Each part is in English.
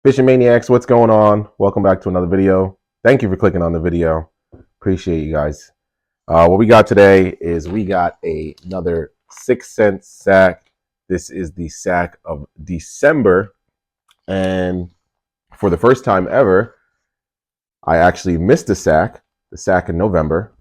Fishing Maniacs, what's going on? Welcome back to another video. Thank you for clicking on the video. Appreciate you guys. What we got today is we got another 6-cent sack. This is the sack of December. And for the first time ever, I actually missed the sack in November.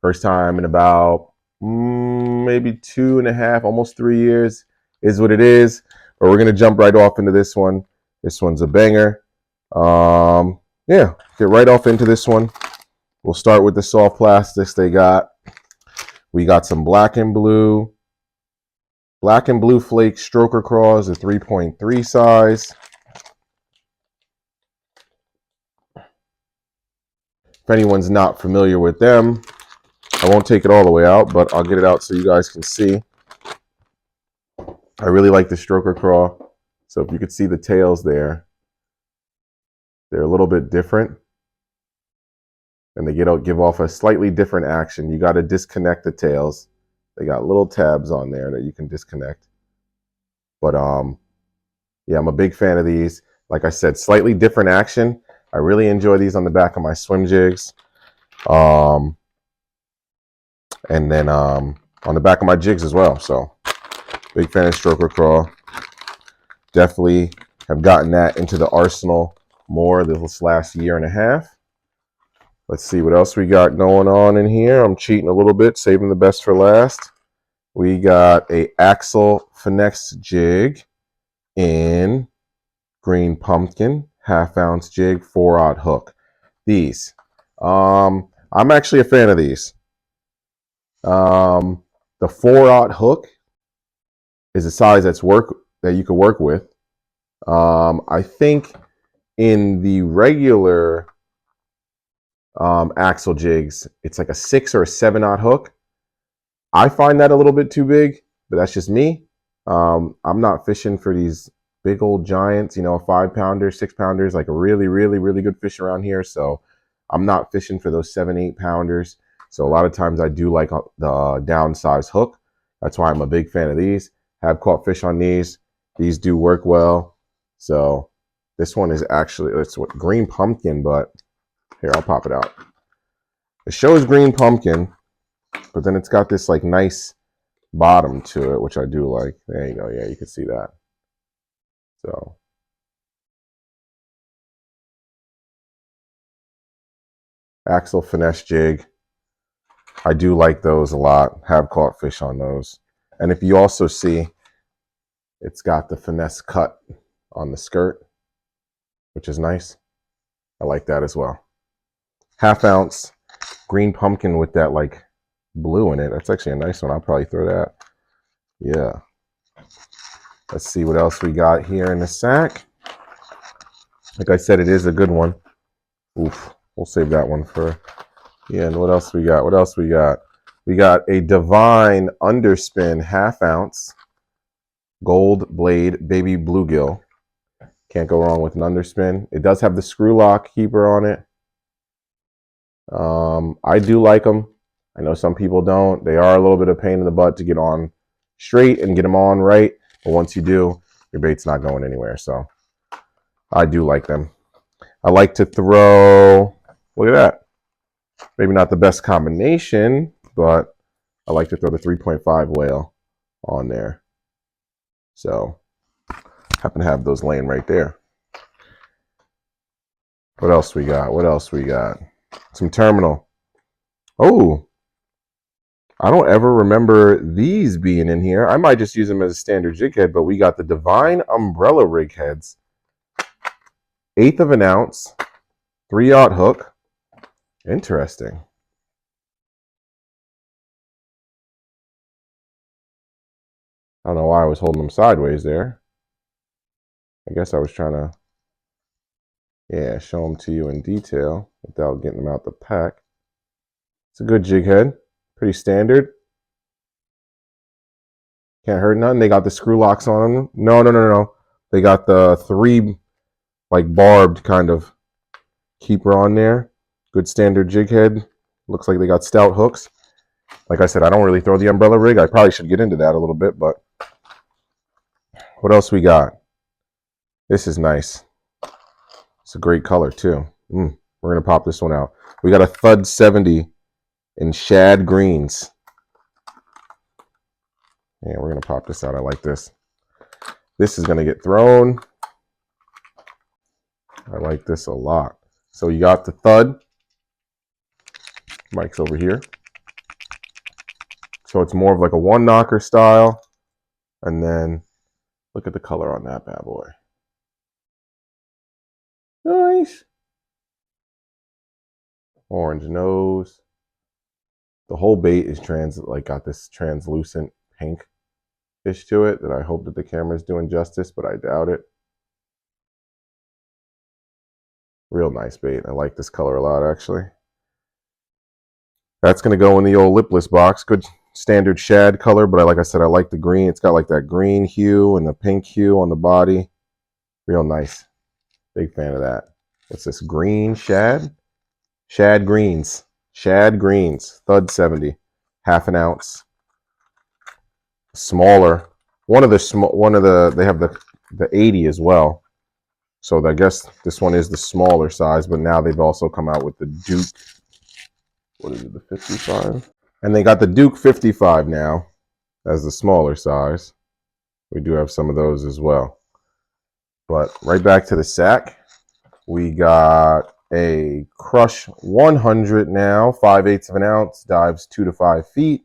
First time in about maybe 2.5, almost 3 years is what it is. But we're going to jump right off into this one. This one's a banger. Yeah, get right off into this one. We'll start with the soft plastics they got. We got some black and blue flake stroker craws, a 3.3 size. If anyone's not familiar with them, I won't take it all the way out, but I'll get it out so you guys can see. I really like the stroker craw. So if you could see the tails there, they're a little bit different. And they give off a slightly different action. You got to disconnect the tails. They got little tabs on there that you can disconnect. But yeah, I'm a big fan of these. Like I said, slightly different action. I really enjoy these on the back of my swim jigs. And then on the back of my jigs as well. So big fan of stroker craw. Definitely have gotten that into the arsenal more this last year and a half. Let's see what else we got going on in here. I'm cheating a little bit, saving the best for last. We got a Axle Finex Jig in green pumpkin, 1/2 ounce jig, 4/0 hook. These, I'm actually a fan of these. The 4/0 hook is a size that you can work with. I think in the regular axle jigs, it's like a 6 or a 7/0 hook. I find that a little bit too big, but that's just me. I'm not fishing for these big old giants, 5-pounders, 6-pounders, like a really, really, really good fish around here. So I'm not fishing for those 7-8-pounders. So a lot of times I do like the downsize hook. That's why I'm a big fan of these. Have caught fish on these. These do work well. So this one is actually, it's what, green pumpkin, but here, I'll pop it out. It shows green pumpkin, but then it's got this like nice bottom to it, which I do like. There you go. Yeah, you can see that. So Axle Finesse Jig. I do like those a lot. Have caught fish on those. And if you also see, it's got the finesse cut on the skirt, which is nice. I like that as well. 1/2 ounce green pumpkin with that like blue in it. That's actually a nice one. I'll probably throw that. Yeah. Let's see what else we got here in the sack. Like I said, it is a good one. Oof. We'll save that one for. Yeah, and what else we got? What else we got? We got a Divine Underspin 1/2 ounce gold blade baby bluegill. Can't go wrong with an underspin. It does have the screw lock keeper on it. I do like them. I know some people don't. They are a little bit of a pain in the butt to get on straight and get them on right. But once you do, your bait's not going anywhere. So I do like them. I like to throw, look at that. Maybe not the best combination, but I like to throw the 3.5 whale on there. So happen to have those laying right there. What else we got? What else we got? Some terminal. Oh, I don't ever remember these being in here. I might just use them as a standard jig head, but we got the Divine Umbrella Rig heads. 1/8 of an ounce, 3/0 hook. Interesting. I don't know why I was holding them sideways there. I guess I was trying to, yeah, show them to you in detail without getting them out the pack. It's a good jig head. Pretty standard. Can't hurt nothing. They got the screw locks on them. No. They got the 3 like barbed kind of keeper on there. Good standard jig head. Looks like they got stout hooks. Like I said, I don't really throw the umbrella rig. I probably should get into that a little bit, but what else we got? This is nice. It's a great color too. We're gonna pop this one out. We got a Thud 70 in Shad Greens. Yeah, we're gonna pop this out. I like this. This is gonna get thrown. I like this a lot. So you got the Thud. Mike's over here. So it's more of like a one knocker style. And then look at the color on that bad boy. Nice. Orange nose. The whole bait is got this translucent pink-ish to it that I hope that the camera's doing justice, but I doubt it. Real nice bait. I like this color a lot, actually. That's going to go in the old lipless box. Good standard shad color, but like I said, I like the green. It's got like that green hue and the pink hue on the body. Real nice. Big fan of that. What's this? Green shad? Shad greens. Shad greens. Thud 70. Half an ounce. Smaller. They have the 80 as well. So I guess this one is the smaller size, but now they've also come out with the Duke. What is it, the 55? And they got the Duke 55 now as the smaller size. We do have some of those as well. But right back to the sack. We got a Crush 100 now, 5/8 of an ounce, dives 2 to 5 feet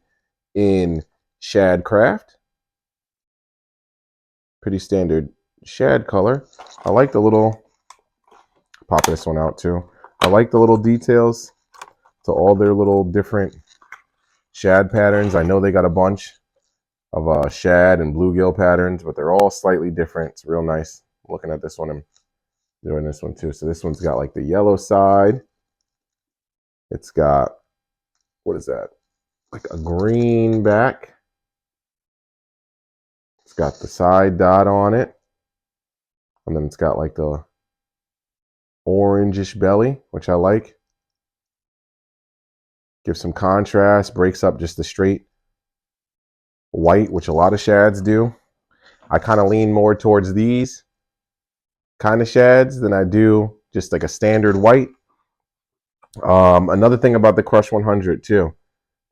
in Shad Craft. Pretty standard shad color. I like the little, pop this one out too. I like the little details to all their little different shad patterns. I know they got a bunch of shad and bluegill patterns, but they're all slightly different. It's real nice. I'm looking at this one and doing this one too. So this one's got like the yellow side. It's got, what is that? Like a green back. It's got the side dot on it. And then it's got like the orangish belly, which I like. Gives some contrast, breaks up just the straight white, which a lot of shads do. I kind of lean more towards these kind of shads than I do just like a standard white. Another thing about the Crush 100 too,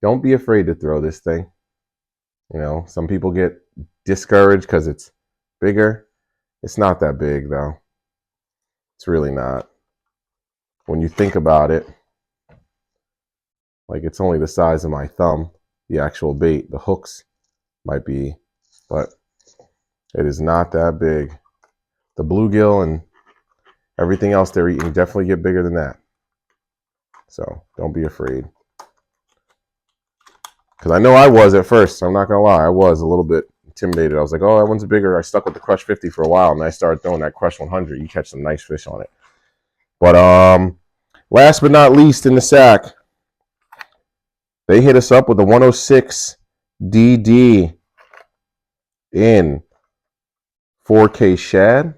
don't be afraid to throw this thing. You know, some people get discouraged because it's bigger. It's not that big though. It's really not. When you think about it, like it's only the size of my thumb, the actual bait, the hooks might be, but it is not that big. The bluegill and everything else they're eating definitely get bigger than that. So don't be afraid. Because I know I was at first. I'm not going to lie. I was a little bit intimidated. I was like, oh, that one's bigger. I stuck with the Crush 50 for a while, and I started throwing that Crush 100. You catch some nice fish on it. But last but not least in the sack, they hit us up with the 106 DD in 4K shad.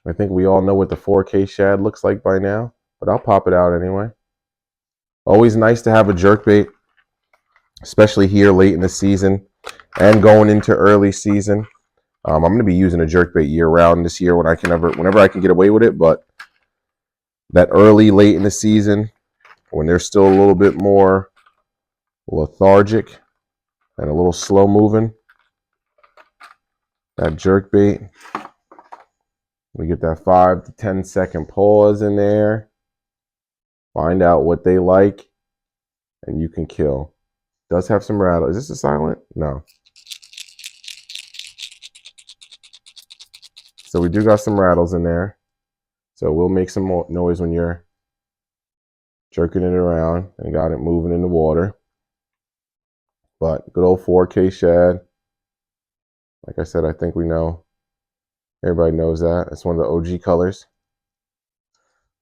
I think we all know what the 4K shad looks like by now, but I'll pop it out anyway. Always nice to have a jerkbait, especially here late in the season and going into early season. I'm going to be using a jerkbait year-round this year whenever I can get away with it, but that early, late in the season, when they're still a little bit more lethargic and a little slow-moving, that jerkbait, we get that 5 to 10 second pause in there, find out what they like, and you can kill. Does have some rattle. Is this a silent? No. So we do got some rattles in there. So we'll make some more noise when you're jerking it around and got it moving in the water. But good old 4K shad. Like I said, I think we know. Everybody knows that. It's one of the OG colors.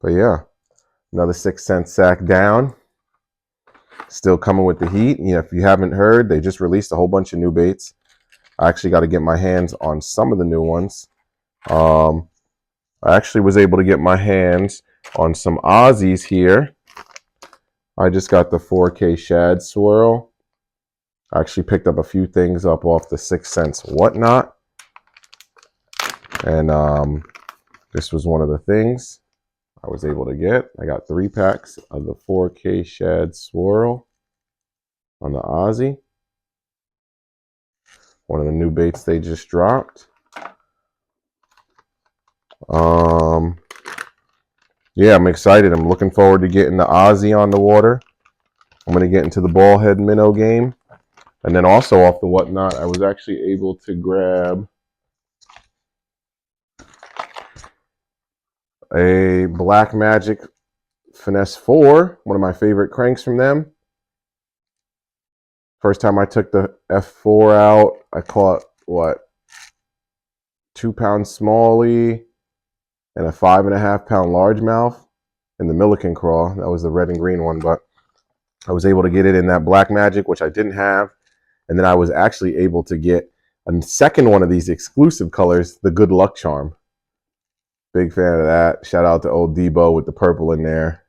But yeah, another 6 cent sack down. Still coming with the heat. You know, if you haven't heard, they just released a whole bunch of new baits. I actually got to get my hands on some of the new ones. I actually was able to get my hands on some Aussies here. I just got the 4K shad swirl. I actually picked up a few things up off the 6 cents whatnot. And This was one of the things I was able to get. I got 3 packs of the 4K Shad Swirl on the Aussie. One of the new baits they just dropped. Yeah, I'm excited. I'm looking forward to getting the Aussie on the water. I'm going to get into the ball head minnow game. And then also off the whatnot, I was actually able to grab a Black Magic Finesse 4, one of my favorite cranks from them. First time I took the F4 out, I caught, what, 2-pound smallie and a 5.5-pound largemouth in the Milliken crawl. That was the red and green one, but I was able to get it in that Black Magic, which I didn't have. And then I was actually able to get a second one of these exclusive colors, the Good Luck Charm. Big fan of that. Shout out to old Debo with the purple in there.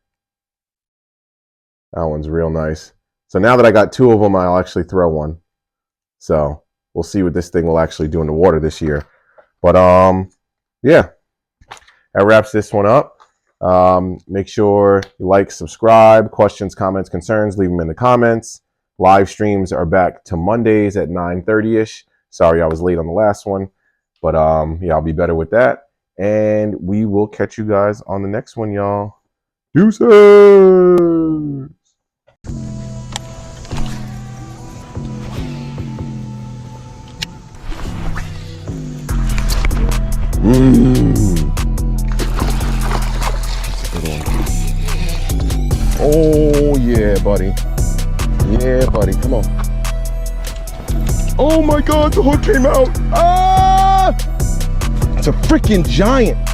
That one's real nice. So now that I got 2 of them, I'll actually throw one. So we'll see what this thing will actually do in the water this year. But yeah, that wraps this one up. Make sure you like, subscribe. Questions, comments, concerns, leave them in the comments. Live streams are back to Mondays at 9:30ish. Sorry I was late on the last one, but yeah, I'll be better with that. And we will catch you guys on the next one, y'all. Deuces! Oh yeah, buddy. Yeah, buddy. Come on. Oh my God, the hook came out. Ah! It's a freaking giant.